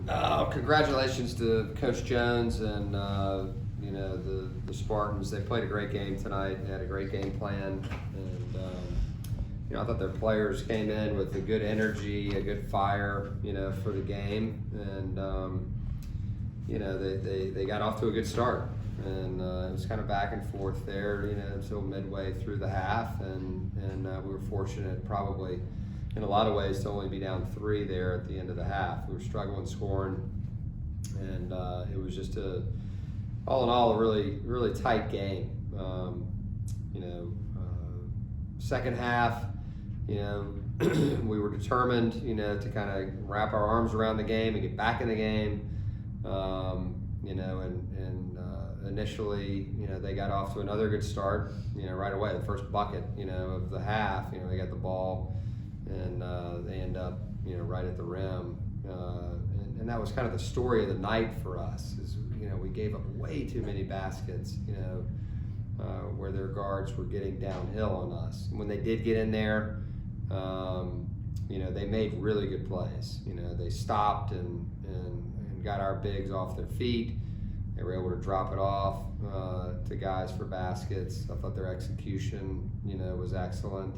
Congratulations to Coach Jones and the Spartans. They played a great game tonight. They had a great game plan, and I thought their players came in with a good energy, a good fire, for the game, and they got off to a good start. And it was kind of back and forth there, until midway through the half, and we were fortunate, probably in a lot of ways, to only be down 3 there at the end of the half. We were struggling scoring, and it was just all in all, a really, really tight game. Second half, we were determined, to kind of wrap our arms around the game and get back in the game. Initially, they got off to another good start, right away. The first bucket, of the half, they got the ball, and they end up, right at the rim. And that was kind of the story of the night for us, is, we gave up way too many baskets, where their guards were getting downhill on us. And when they did get in there, they made really good plays. They stopped and got our bigs off their feet. They were able to drop it off to guys for baskets. I thought their execution, was excellent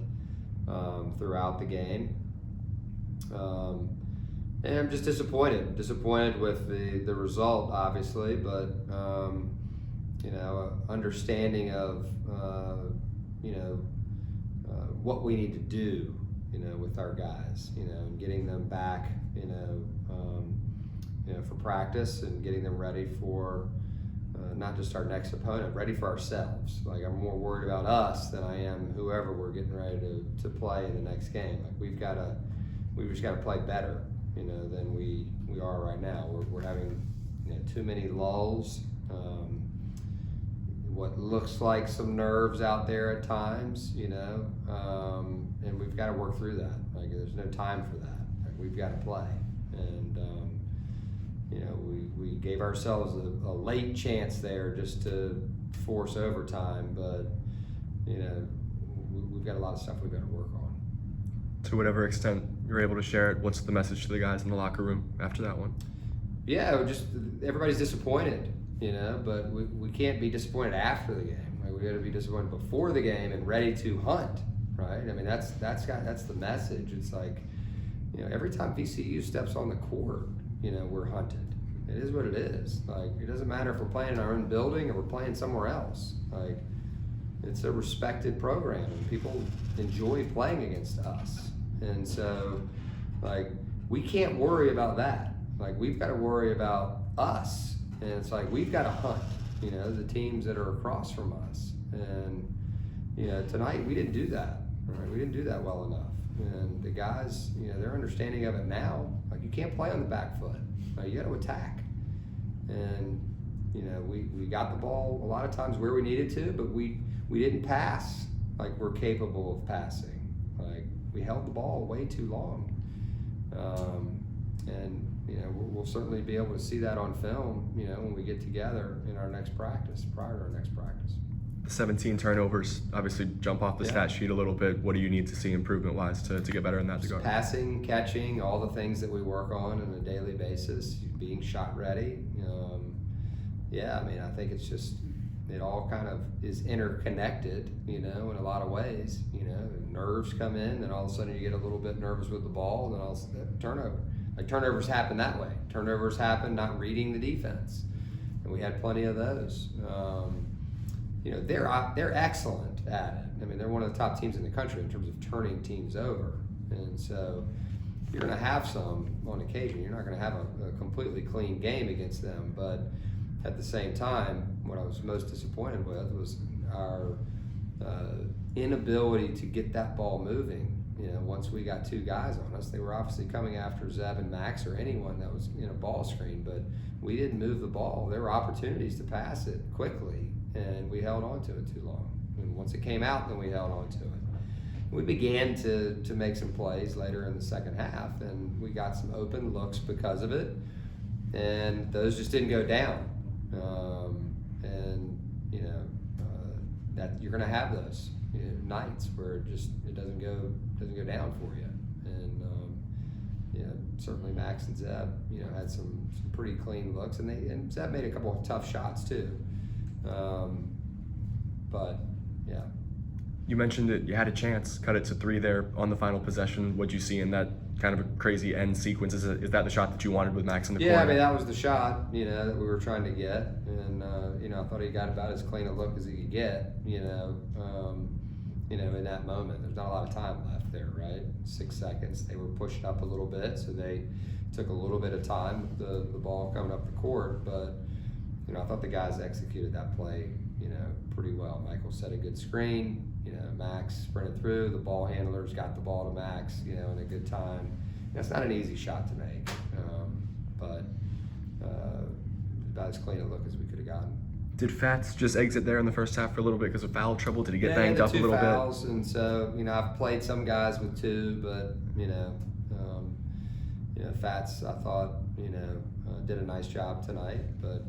throughout the game. And I'm just disappointed with the result, obviously, but understanding of what we need to do, with our guys, and getting them back, for practice, and getting them ready for not just our next opponent, ready for ourselves. Like, I'm more worried about us than I am whoever we're getting ready to play in the next game. Like, we've just got to play better, than we are right now. We're having too many lulls. What looks like some nerves out there at times, and we've got to work through that. Like, there's no time for that. Like, we've got to play, and we gave ourselves a late chance there just to force overtime, but we've got a lot of stuff we've got to work on. To whatever extent you're able to share it, what's the message to the guys in the locker room after that one? Yeah, just everybody's disappointed, but we can't be disappointed after the game. Like, we got to be disappointed before the game and ready to hunt, right? I mean, that's the message. It's like, every time VCU steps on the court, we're hunted. It is what it is. Like, it doesn't matter if we're playing in our own building or we're playing somewhere else. Like, it's a respected program, and people enjoy playing against us. And so, like, we can't worry about that. Like, we've got to worry about us. And it's like, we've got to hunt, the teams that are across from us. And, tonight we didn't do that. Right? We didn't do that well enough. And the guys, their understanding of it now, like, you can't play on the back foot. Like, you got to attack. And, we got the ball a lot of times where we needed to, but we didn't pass like we're capable of passing. Like, we held the ball way too long. And we'll certainly be able to see that on film, when we get together in our next practice, prior to our next practice. The 17 turnovers obviously jump off the stat sheet a little bit. What do you need to see improvement-wise to get better in that regard? Passing, catching, all the things that we work on a daily basis, being shot ready. I think it's just, it all kind of is interconnected, in a lot of ways. Nerves come in, then all of a sudden you get a little bit nervous with the ball, and then all of a sudden turnover. Like, turnovers happen that way. Turnovers happen not reading the defense, and we had plenty of those. They're excellent at it. I mean, they're one of the top teams in the country in terms of turning teams over, and so you're going to have some on occasion. You're not going to have a completely clean game against them, but at the same time, what I was most disappointed with was our inability to get that ball moving. Once we got 2 guys on us, they were obviously coming after Zeb and Max or anyone that was in a ball screen, but we didn't move the ball. There were opportunities to pass it quickly, and we held on to it too long. And once it came out, then we held on to it. We began to make some plays later in the second half, and we got some open looks because of it, and those just didn't go down. That you're going to have those nights where it doesn't go down for you, and certainly Max and Zeb, had some pretty clean looks, and Zeb made a couple of tough shots too. But yeah. You mentioned that you had a chance, cut it to 3 there on the final possession. What'd you see in that kind of a crazy end sequence? Is that the shot that you wanted with Max in the corner? Yeah, I mean, that was the shot, that we were trying to get. And, I thought he got about as clean a look as he could get, in that moment. There's not a lot of time left there, right? 6 seconds. They were pushed up a little bit, so they took a little bit of time with the ball coming up the court. But, I thought the guys executed that play, pretty well. Michael set a good screen. Max sprinted through. The ball handlers got the ball to Max, in a good time. It's not an easy shot to make, but about as clean a look as we could have gotten. Did Fats just exit there in the first half for a little bit because of foul trouble? Did he get banged up a little fouls, bit? And so, I've played some guys with 2, but, Fats, I thought, did a nice job tonight, but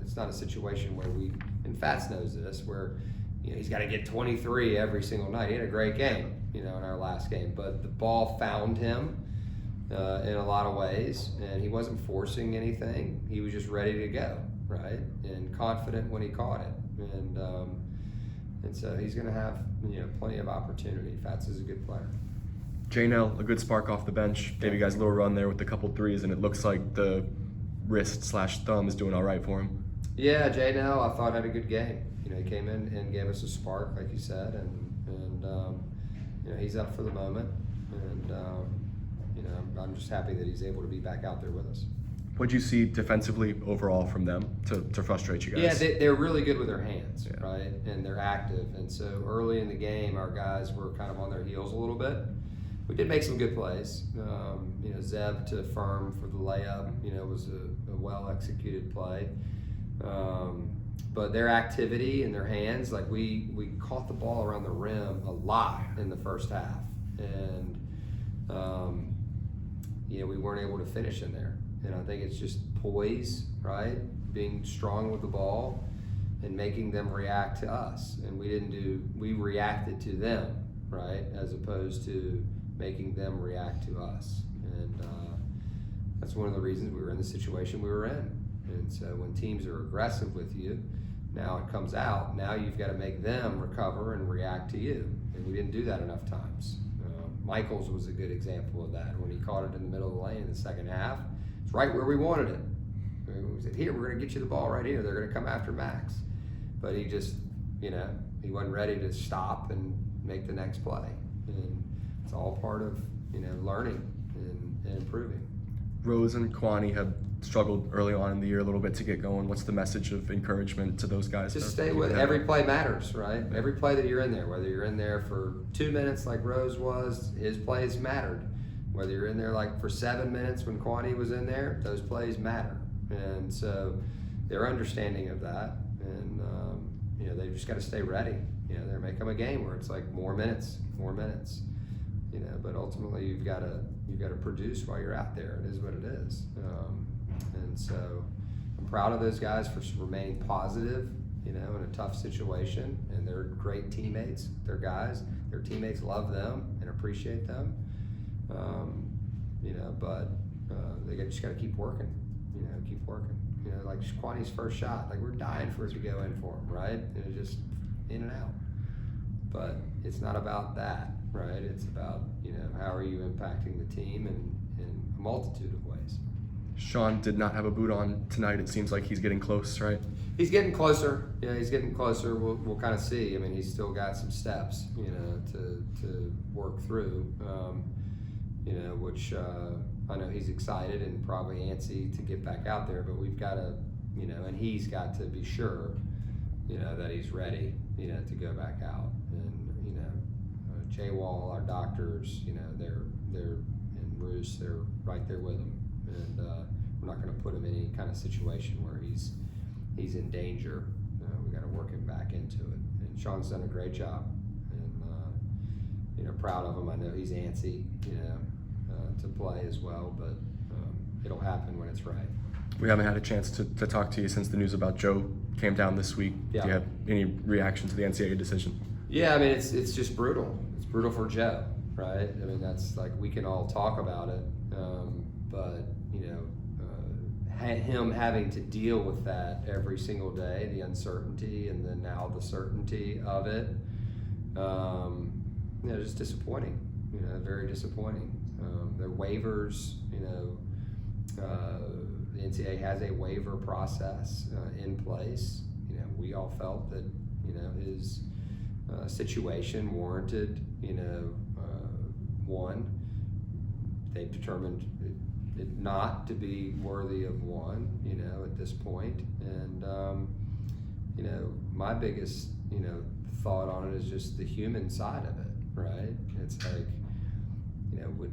it's not a situation where and Fats knows this, where, he's got to get 23 every single night. He had a great game, in our last game, but the ball found him in a lot of ways, and he wasn't forcing anything. He was just ready to go, right, and confident when he caught it, and so he's going to have plenty of opportunity. Fats is a good player. J-Nell, a good spark off the bench, gave you guys a little run there with a couple threes, and it looks like the wrist/thumb is doing all right for him. Yeah, J-Nell, I thought had a good game. He came in and gave us a spark, like you said, and he's up for the moment, and I'm just happy that he's able to be back out there with us. What'd you see defensively overall from them to frustrate you guys? Yeah, they're really good with their hands, right, and they're active, and so early in the game, our guys were kind of on their heels a little bit. We did make some good plays. Zeb to Firm for the layup, was a well-executed play. But their activity and their hands, like we caught the ball around the rim a lot in the first half, and we weren't able to finish in there. And I think it's just poise, right? Being strong with the ball and making them react to us. And we reacted to them, right? As opposed to making them react to us. And that's one of the reasons we were in the situation we were in. And so when teams are aggressive with you, now it comes out. Now you've got to make them recover and react to you. And we didn't do that enough times. Michael's was a good example of that. When he caught it in the middle of the lane in the second half, it's right where we wanted it. We said, here, we're going to get you the ball right here. They're going to come after Max. But he just, he wasn't ready to stop and make the next play. And it's all part of, learning and improving. Rose and Kwani have struggled early on in the year a little bit to get going. What's the message of encouragement to those guys? Just stay with it. Every play matters, right? Every play that you're in there, whether you're in there for 2 minutes like Rose was, his plays mattered. Whether you're in there like for 7 minutes when Kwani was in there, those plays matter. And so they're understanding of that. And, they've just got to stay ready. There may come a game where it's like more minutes. But ultimately you've got to produce while you're out there. It is what it is. And so I'm proud of those guys for remaining positive, in a tough situation. And they're great teammates. They're guys. Their teammates love them and appreciate them. But they just got to keep working. Like Kwani's first shot, like we're dying for it to go in for him, right? And it just in and out. But it's not about that, right? It's about how are you impacting the team in a multitude of ways. Sean did not have a boot on tonight. It seems like he's getting close, right? He's getting closer. Yeah, he's getting closer. We'll kind of see. I mean, he's still got some steps, to work through. Which I know he's excited and probably antsy to get back out there. But we've got to, and he's got to be sure, that he's ready, to go back out. And Jay Wall, our doctors, they're and Bruce, they're right there with him. And we're not going to put him in any kind of situation where he's in danger. We got to work him back into it. And Sean's done a great job, and proud of him. I know he's antsy, to play as well, but it'll happen when it's right. We haven't had a chance to talk to you since the news about Joe came down this week. Yeah. Do you have any reaction to the NCAA decision? Yeah, I mean it's just brutal. It's brutal for Joe, right? I mean that's like we can all talk about it. But him having to deal with that every single day, the uncertainty, and then now the certainty of it, just disappointing. Very disappointing. Their waivers, the NCAA has a waiver process in place. We all felt that his situation warranted one. They've determined it not to be worthy of one, at this point. And my biggest thought on it is just the human side of it, right? It's like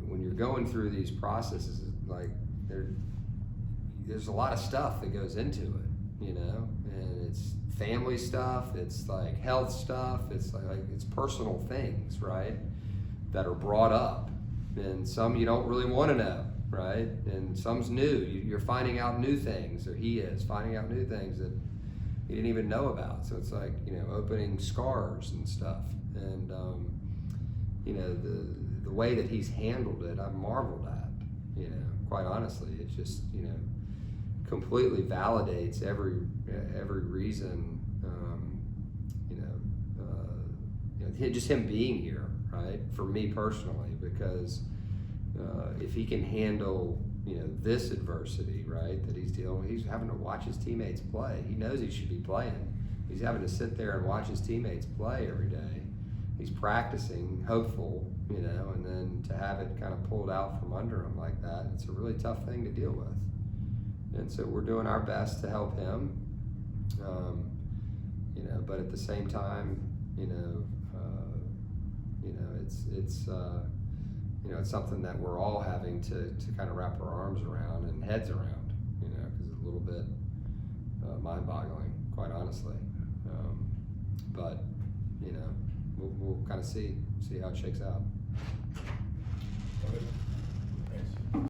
when you're going through these processes, like there's a lot of stuff that goes into it, and it's family stuff, it's like health stuff, it's like it's personal things, right, that are brought up, and some you don't really want to know, right, and some's new. You're finding out new things, or he is finding out new things that he didn't even know about. So it's like opening scars and stuff, and the way that he's handled it, I marveled at. Quite honestly, it just completely validates every reason. Just him being here, right? For me personally, because if he can handle this adversity, right, that he's dealing with, he's having to watch his teammates play. He knows he should be playing. He's having to sit there and watch his teammates play every day. He's practicing, hopeful, and then to have it kind of pulled out from under him like that, it's a really tough thing to deal with. And so we're doing our best to help him, but at the same time, it's something that we're all having to kind of wrap our arms around and heads around, because it's a little bit mind-boggling, quite honestly. But we'll kind of see how it shakes out.